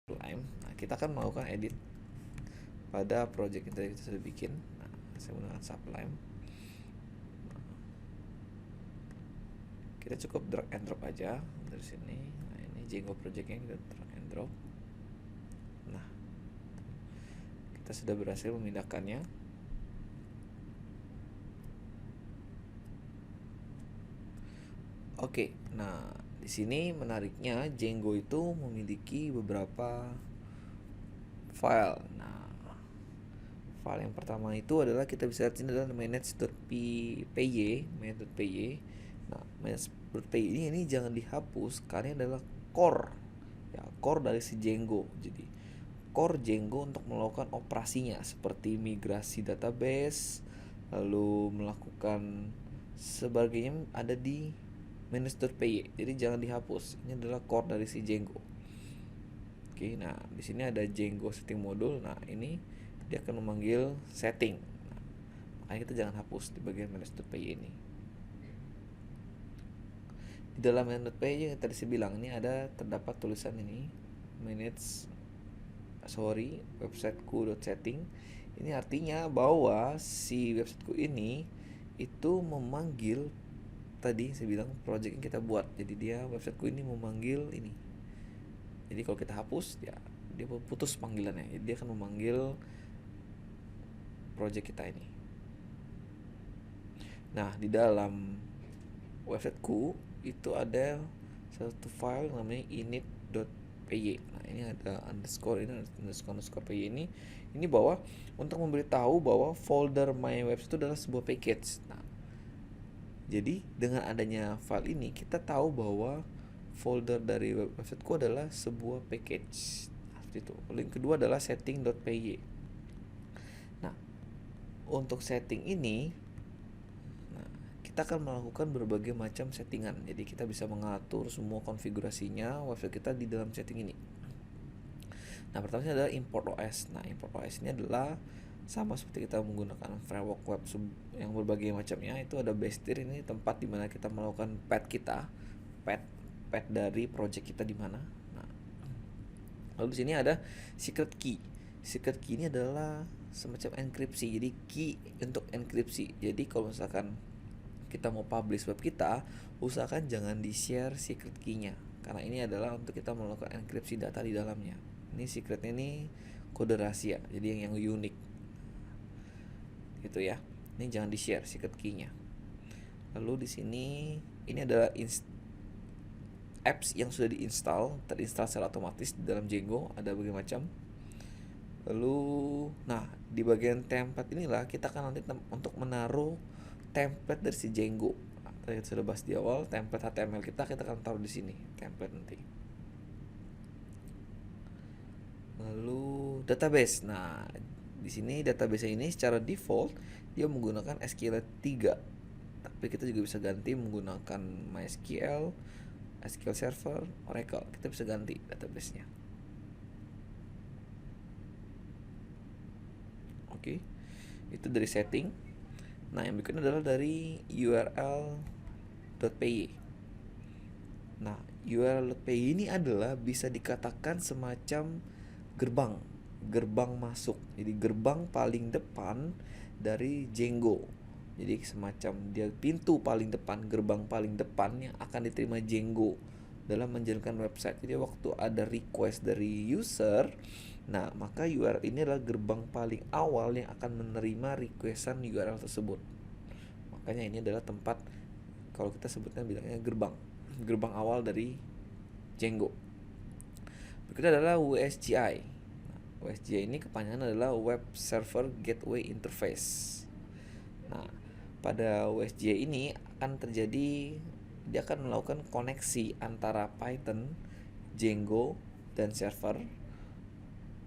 Sublime. Nah, kita akan melakukan edit pada project yang tadi kita sudah bikin. Nah, saya menggunakan Sublime. Kita cukup drag and drop aja dari sini. Nah, ini Django projectnya kita drag and drop. Nah, kita sudah berhasil memindahkannya. Oke, nah di sini menariknya Django itu memiliki beberapa file. Nah, file yang pertama itu adalah kita bisa lihat ini adalah manage.py. Nah, manage.py ini jangan dihapus karena ini adalah core. Ya, core dari si Django. Jadi core Django untuk melakukan operasinya seperti migrasi database, lalu melakukan sebagainya ada di manage.py. Jadi jangan dihapus. Ini adalah core dari si Django. Oke, nah di sini ada Django setting module. Nah, ini dia akan memanggil setting. Nah, makanya kita jangan hapus di bagian manage.py ini. Di dalam manage.py yang tadi saya bilang ini terdapat tulisan ini websiteku.setting. Ini artinya bahwa si websiteku ini itu memanggil tadi saya bilang project yang kita buat. Jadi dia websiteku ini memanggil ini. Jadi kalau kita hapus dia putus panggilannya. Jadi dia akan memanggil project kita ini. Nah, di dalam websiteku itu ada satu file namanya init.py. Nah, ini ada underscore py ini bahwa untuk memberitahu bahwa folder my website itu adalah sebuah package. Nah, jadi dengan adanya file ini kita tahu bahwa folder dari websiteku adalah sebuah package. Nah, seperti itu. Lalu yang kedua adalah setting.py. Nah, untuk setting ini kita akan melakukan berbagai macam settingan. Jadi kita bisa mengatur semua konfigurasinya website kita di dalam setting ini. Nah, pertamanya adalah import OS. Nah, import OS ini adalah sama seperti kita menggunakan framework web yang berbagai macamnya. Itu ada base tier, ini tempat dimana kita melakukan path dari project kita di mana. Nah, lalu di sini ada secret key. Secret key ini adalah semacam enkripsi. Jadi key untuk enkripsi. Jadi kalau misalkan kita mau publish web kita, usahakan jangan di-share secret key-nya. Karena ini adalah untuk kita melakukan enkripsi data di dalamnya. Ini secretnya ini kode rahasia, jadi yang unik. Gitu ya. Ini jangan di-share secret key-nya. Lalu di sini ini adalah apps yang sudah terinstall secara otomatis di dalam Django, ada berbagai macam. Lalu, nah di bagian template inilah kita akan nanti untuk menaruh template dari si Django. Nah, tadi kita sudah bahas di awal, template HTML kita akan taruh di sini, template nanti. Lalu database. Nah, di sini database ini secara default dia menggunakan SQL 3. Tapi kita juga bisa ganti menggunakan MySQL, SQL Server, Oracle. Kita bisa ganti database-nya. Oke. Itu dari setting. Nah, yang berikutnya adalah dari url.py. Nah, url.py ini adalah bisa dikatakan semacam gerbang masuk. Jadi gerbang paling depan dari Django. Jadi semacam dia pintu paling depan, gerbang paling depan yang akan diterima Django dalam menjalankan website. Jadi waktu ada request dari user, nah maka URL ini adalah gerbang paling awal yang akan menerima requestan URL tersebut. Makanya ini adalah tempat, kalau kita sebutnya bilangnya gerbang awal dari Django. Berikutnya adalah WSGI. Nah, WSGI ini kepanjangan adalah Web Server Gateway Interface. Nah, pada WSGI ini dia akan melakukan koneksi antara Python, Django, dan server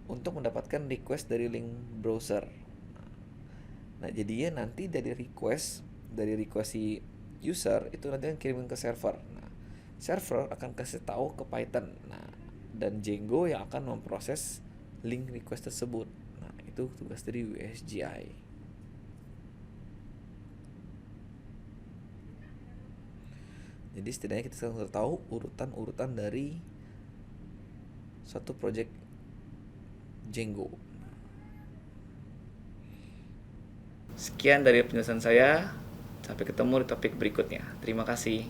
untuk mendapatkan request dari link browser. Nah, jadinya nanti dari request si user itu nanti akan kirimin ke server. Nah, server akan kasih tahu ke Python. Nah, dan Django yang akan memproses link request tersebut. Nah, itu tugas dari WSGI. Jadi setidaknya kita sudah tahu urutan-urutan dari suatu project Django. Sekian dari penjelasan saya. Sampai ketemu di topik berikutnya. Terima kasih.